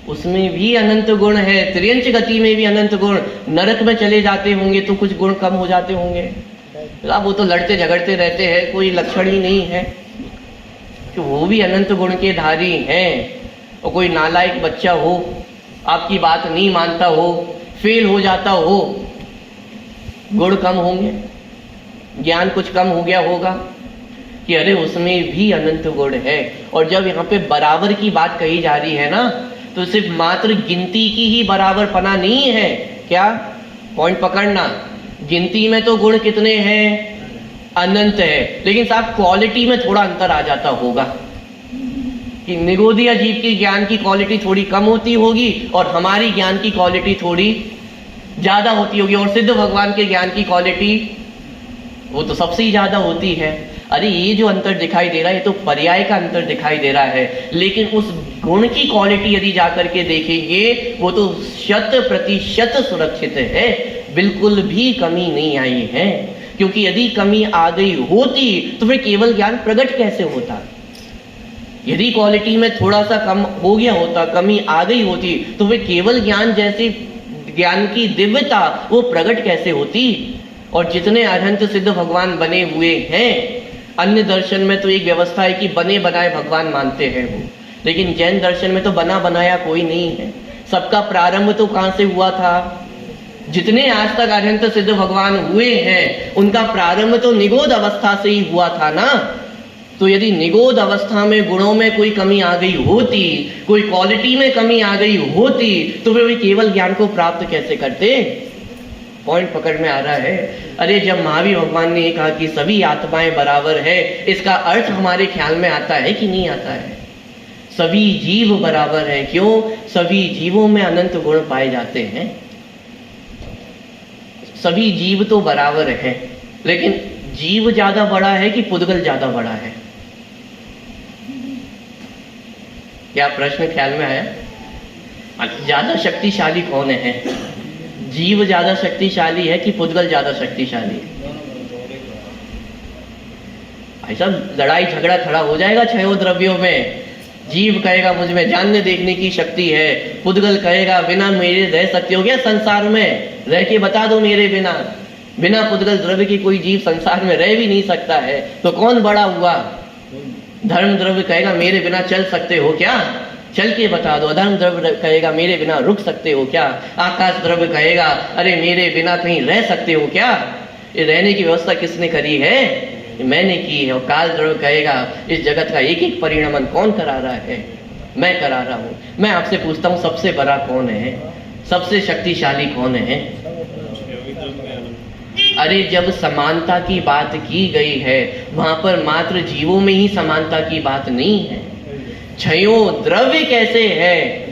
उसमें भी अनंत गुण है। त्रियंच गति में भी अनंत गुण। नरक में चले जाते होंगे तो कुछ गुण कम हो जाते होंगे। अब वो तो लड़ते झगड़ते रहते हैं, कोई लक्षण ही नहीं है कि वो भी अनंत गुण के धारी हैं। और कोई नालायक बच्चा हो, आपकी बात नहीं मानता हो, फेल हो जाता हो, गुण कम होंगे, ज्ञान कुछ कम हो गया होगा कि अरे उसमें भी अनंत गुण है। और जब यहाँ पे बराबर की बात कही जा रही है ना, तो सिर्फ मात्र गिनती की ही बराबर पना नहीं है। क्या पॉइंट पकड़ना, गिनती में तो गुण कितने हैं? अनंत है। लेकिन साहब क्वालिटी में थोड़ा अंतर आ जाता होगा कि निगोदिया जीव की ज्ञान की क्वालिटी थोड़ी कम होती होगी और हमारी ज्ञान की क्वालिटी थोड़ी ज्यादा होती होगी। और सिद्ध भगवान के ज्ञान की क्वालिटी वो तो सबसे ही ज्यादा होती है। अरे ये जो अंतर दिखाई दे रहा है, ये तो पर्याय का अंतर दिखाई दे रहा है। लेकिन उस गुण की क्वालिटी यदि जाकर के देखेंगे, वो तो 100% सुरक्षित है, बिल्कुल भी कमी नहीं आई है। क्योंकि यदि कमी आ गई होती तो फिर केवल ज्ञान प्रकट कैसे होता? यदि क्वालिटी में थोड़ा सा कम हो गया होता, कमी आ गई होती, तो फिर केवल ज्ञान जैसे ज्ञान की दिव्यता वो प्रकट कैसे होती? और जितने अनंत सिद्ध भगवान बने हुए हैं, अन्य दर्शन में तो एक व्यवस्था है कि बने बनाए भगवान मानते हैं वो, लेकिन जैन दर्शन में तो बना बनाया कोई नहीं है। सबका प्रारंभ तो कहां से हुआ था? जितने आज तक अनंत सिद्ध भगवान हुए हैं, उनका प्रारंभ तो निगोद अवस्था से ही हुआ था ना। तो यदि निगोद अवस्था में गुणों में कोई कमी आ गई होती, कोई क्वालिटी में कमी आ गई होती, तो फिर वे केवल ज्ञान को प्राप्त कैसे करते? पॉइंट पकड़ में आ रहा है। अरे जब महावीर भगवान ने कहा कि सभी आत्माएं बराबर है, इसका अर्थ हमारे ख्याल में आता है कि नहीं आता है? सभी जीव बराबर है। क्यों? सभी जीवों में अनंत गुण पाए जाते हैं। सभी जीव तो बराबर है, लेकिन जीव ज्यादा बड़ा है कि पुद्गल ज्यादा बड़ा है? क्या प्रश्न ख्याल में आया? ज्यादा शक्तिशाली कौन है? जीव ज्यादा शक्तिशाली है कि पुद्गल ज्यादा शक्तिशाली है? ऐसा लड़ाई झगड़ा खड़ा हो जाएगा छयों द्रव्यों में। जीव कहेगा मुझ में जानने देखने की शक्ति है, पुद्गल कहेगा बिना मेरे रह सकते हो क्या संसार में? रह के बता दो मेरे बिना। बिना पुद्गल द्रव्य की कोई जीव संसार में रह भी नहीं सकता है। तो कौन बड़ा हुआ? धर्म द्रव्य कहेगा मेरे बिना चल सकते हो क्या? चल के बता दो। अधर्म द्रव्य कहेगा मेरे बिना रुक सकते हो क्या? आकाश द्रव्य कहेगा अरे मेरे बिना कहीं रह सकते हो क्या? ये रहने की व्यवस्था किसने करी है? मैंने की है। और काल द्रव्य कहेगा इस जगत का एक एक परिणमन कौन करा रहा है? मैं करा रहा हूं। मैं आपसे पूछता हूं सबसे बड़ा कौन है? सबसे शक्तिशाली कौन है? अरे जब समानता की बात की गई है, वहां पर मात्र जीवों में ही समानता की बात नहीं है। छयों द्रव्य कैसे है?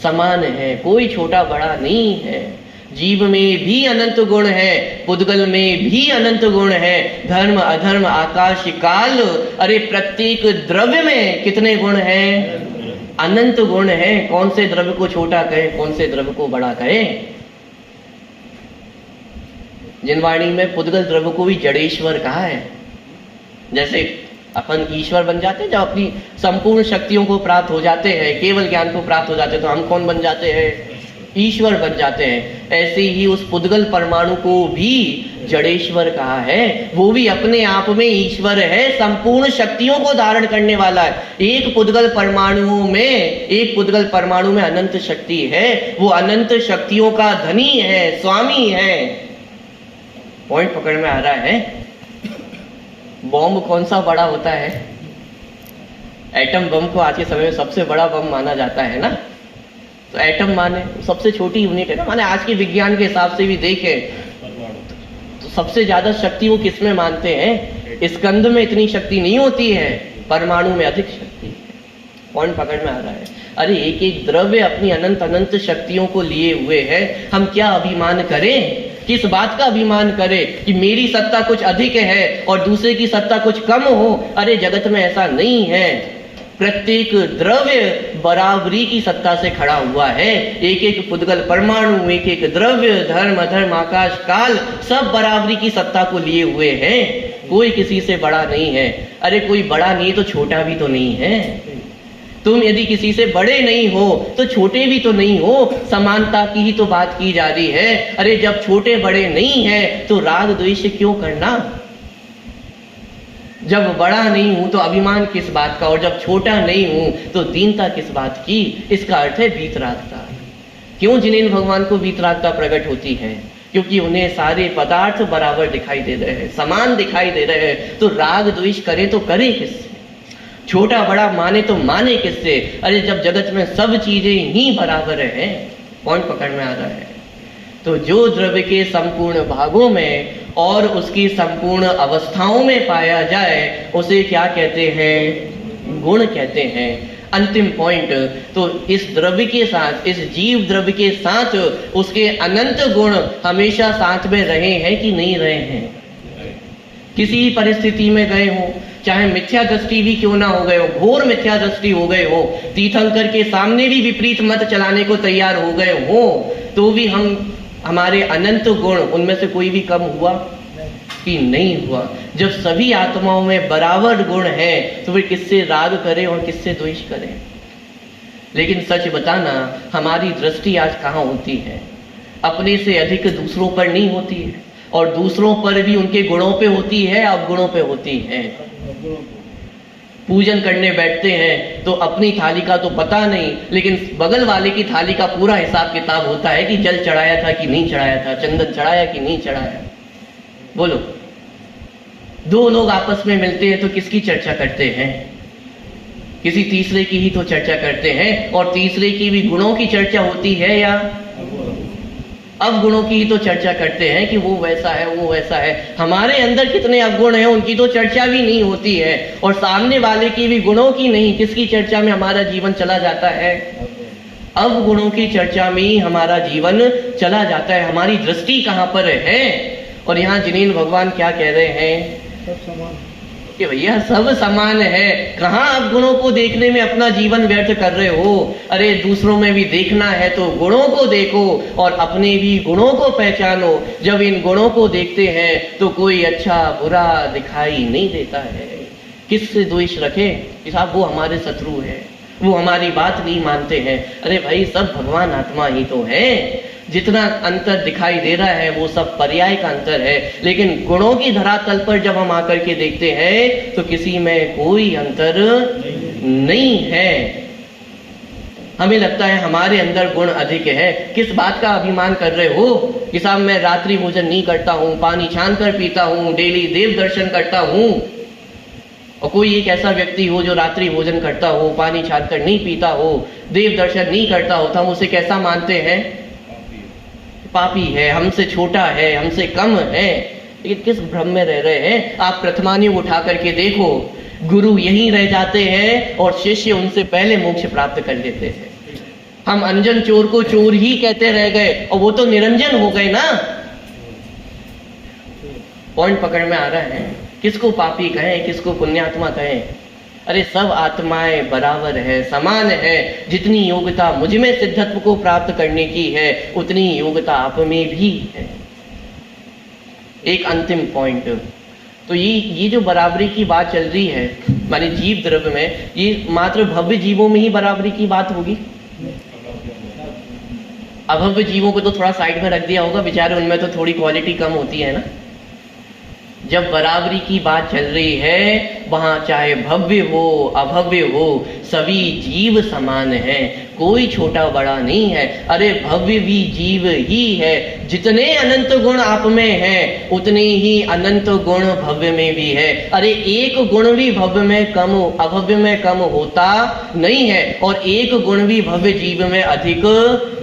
समान है, कोई छोटा बड़ा नहीं है। जीव में भी अनंत गुण है, पुद्गल में भी अनंत गुण है। धर्म अधर्म आकाश काल, अरे प्रत्येक द्रव्य में कितने गुण हैं? अनंत गुण है। कौन से द्रव्य को छोटा कहे, कौन से द्रव्य को बड़ा कहे? जिनवाणी में पुद्गल द्रव्य को भी जड़ेश्वर कहा है। जैसे अपन ईश्वर बन जाते हैं जब अपनी संपूर्ण शक्तियों को प्राप्त हो जाते हैं, केवल ज्ञान को प्राप्त हो जाते हैं, तो हम कौन बन जाते हैं? ईश्वर बन जाते हैं। ऐसे ही उस पुद्गल परमाणु को भी जड़ेश्वर कहा है। वो भी अपने आप में ईश्वर है, संपूर्ण शक्तियों को धारण करने वाला है। एक पुद्गल परमाणु में अनंत शक्ति है। वो अनंत शक्तियों का धनी है, स्वामी है। पॉइंट पकड़ में आ रहा है? बॉम्ब कौन सा बड़ा होता है? एटम बम को आज के समय में सबसे बड़ा बम माना जाता है ना। तो एटम माने सबसे छोटी यूनिट है ना। माने आज के विज्ञान के हिसाब से भी देखें तो सबसे ज्यादा शक्ति वो किसमें मानते हैं? स्कंद में इतनी शक्ति नहीं होती है, परमाणु में अधिक शक्ति है। पॉइंट पकड़ में आ रहा है? अरे एक एक द्रव्य अपनी अनंत अनंत शक्तियों को लिए हुए है। हम क्या अभिमान करें? किस बात का अभिमान करें कि मेरी सत्ता कुछ अधिक है और दूसरे की सत्ता कुछ कम हो? अरे जगत में ऐसा नहीं है। प्रत्येक द्रव्य बराबरी की सत्ता से खड़ा हुआ है। एक एक पुद्गल परमाणु, एक एक द्रव्य, धर्म अधर्म, आकाश काल, सब बराबरी की सत्ता को लिए हुए हैं। कोई किसी से बड़ा नहीं है। अरे कोई बड़ा नहीं तो छोटा भी तो नहीं है। तुम यदि किसी से बड़े नहीं हो तो छोटे भी तो नहीं हो। समानता की ही तो बात की जा रही है। अरे जब छोटे बड़े नहीं है तो राग द्वेष क्यों करना? जब बड़ा नहीं हूं तो अभिमान किस बात का, और जब छोटा नहीं हूं तो दीनता किस बात की? इसका अर्थ है वीतरागता। क्यों जिनेन्द्र भगवान को वीतरागता प्रकट होती है? क्योंकि उन्हें सारे पदार्थ बराबर दिखाई दे रहे हैं, समान दिखाई दे रहे हैं। तो राग द्वेष करे तो करे किससे? छोटा बड़ा माने तो माने किससे? अरे जब जगत में सब चीजें ही बराबर हैं। पॉइंट पकड़ में आ रहा है। तो जो द्रव्य के संपूर्ण भागों में और उसकी संपूर्ण अवस्थाओं में पाया जाए उसे क्या कहते हैं? गुण कहते हैं। अंतिम पॉइंट, तो इस द्रव्य के साथ, इस जीव द्रव्य के साथ उसके अनंत गुण हमेशा साथ में रहे हैं कि नहीं रहे हैं? किसी परिस्थिति में गए हो, चाहे मिथ्या दृष्टि भी क्यों ना हो गए हो, घोर मिथ्या दृष्टि हो गए हो, तीर्थंकर के सामने भी विपरीत मत चलाने को तैयार हो गए हो, तो भी हमारे अनंत गुण उनमें से कोई भी कम हुआ कि नहीं हुआ? जब सभी आत्माओं में बराबर गुण है तो फिर किससे राग करें और किससे द्वेष करें? लेकिन सच बताना, हमारी दृष्टि आज कहाँ होती है? अपने से अधिक दूसरों पर नहीं होती है, और दूसरों पर भी उनके गुणों पे होती है, अवगुणों पे होती है। पूजन करने बैठते हैं तो अपनी थाली का तो पता नहीं, लेकिन बगल वाले की थाली का पूरा हिसाब किताब होता है कि जल चढ़ाया था कि नहीं चढ़ाया था, चंदन चढ़ाया कि नहीं चढ़ाया। बोलो, दो लोग आपस में मिलते हैं तो किसकी चर्चा करते हैं? किसी तीसरे की ही तो चर्चा करते हैं, और तीसरे की भी गुणों की चर्चा होती है या अवगुणों की ही तो चर्चा करते हैं कि वो वैसा है, वो वैसा है। हमारे अंदर कितने अवगुण हैं उनकी तो चर्चा भी नहीं होती है, और सामने वाले की भी गुणों की नहीं। किसकी चर्चा में हमारा जीवन चला जाता है? अवगुणों की चर्चा में ही हमारा जीवन चला जाता है। हमारी दृष्टि कहाँ पर है? और यहाँ जिनेन्द्र भगवान क्या कह रहे हैं कि भैया सब समान है। कहाँ आप गुणों को देखने में अपना जीवन व्यर्थ कर रहे हो? अरे दूसरों में भी देखना है तो गुणों को देखो और अपने भी गुणों को पहचानो। जब इन गुणों को देखते हैं तो कोई अच्छा बुरा दिखाई नहीं देता है। किससे द्वेष रखे कि साहब वो हमारे शत्रु है, वो हमारी बात नहीं मानते हैं। अरे भाई सब भगवान आत्मा ही तो है। जितना अंतर दिखाई दे रहा है वो सब पर्याय का अंतर है, लेकिन गुणों की धरातल पर जब हम आकर के देखते हैं तो किसी में कोई अंतर नहीं है। हमें लगता है हमारे अंदर गुण अधिक है। किस बात का अभिमान कर रहे हो कि साहब मैं रात्रि भोजन नहीं करता हूँ, पानी छान कर पीता हूँ, डेली देव दर्शन करता हूँ। और कोई एक ऐसा व्यक्ति हो जो रात्रि भोजन करता हो, पानी छान कर नहीं पीता हो, देव दर्शन नहीं करता हो, तो हम उसे कैसा मानते हैं? पापी है, हमसे छोटा है, हमसे कम है। लेकिन किस भ्रम में रह रहे हैं? आप प्रथमायुग उठा करके देखो, गुरु यहीं रह जाते हैं और शिष्य उनसे पहले मोक्ष प्राप्त कर लेते हैं। हम अंजन चोर को चोर ही कहते रह गए और वो तो निरंजन हो गए ना। पॉइंट पकड़ में आ रहा है? किसको पापी कहें, किसको पुण्यात्मा कहें? अरे सब आत्माएं बराबर है, समान है। जितनी योग्यता मुझ में सिद्धत्व को प्राप्त करने की है उतनी योग्यता आप में भी है। एक अंतिम पॉइंट, तो ये जो बराबरी की बात चल रही है माने जीव द्रव्य में, ये मात्र भव्य जीवों में ही बराबरी की बात होगी? अभव्य जीवों को तो थोड़ा साइड में रख दिया होगा, बेचारे उनमें तो थोड़ी क्वालिटी कम होती है ना। जब बराबरी की बात चल रही है वहां चाहे भव्य हो अभव्य हो, सभी जीव समान है, कोई छोटा बड़ा नहीं है। अरे भव्य भी जीव ही है। जितने अनंत गुण आप में हैं उतने ही अनंत गुण भव्य में भी है। अरे एक गुण भी भव्य में कम अभव्य में कम होता नहीं है, और एक गुण भी भव्य जीव में अधिक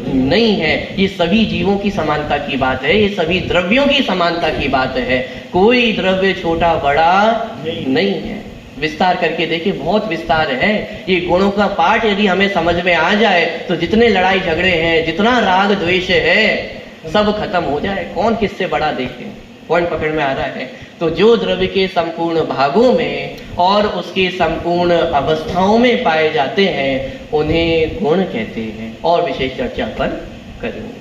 नहीं है। ये सभी जीवों की समानता की बात है, ये सभी द्रव्यों की समानता की बात है। कोई द्रव्य छोटा बड़ा नहीं है। विस्तार करके देखिए, बहुत विस्तार है। ये गुणों का पाठ यदि हमें समझ में आ जाए तो जितने लड़ाई झगड़े हैं, जितना राग द्वेष है, सब खत्म हो जाए। कौन किससे बड़ा देखे, पॉइंट पकड़ में आ रहा है। तो जो द्रव्य के संपूर्ण भागों में और उसके संपूर्ण अवस्थाओं में पाए जाते हैं उन्हें गुण कहते हैं, और विशेष चर्चा पर करेंगे।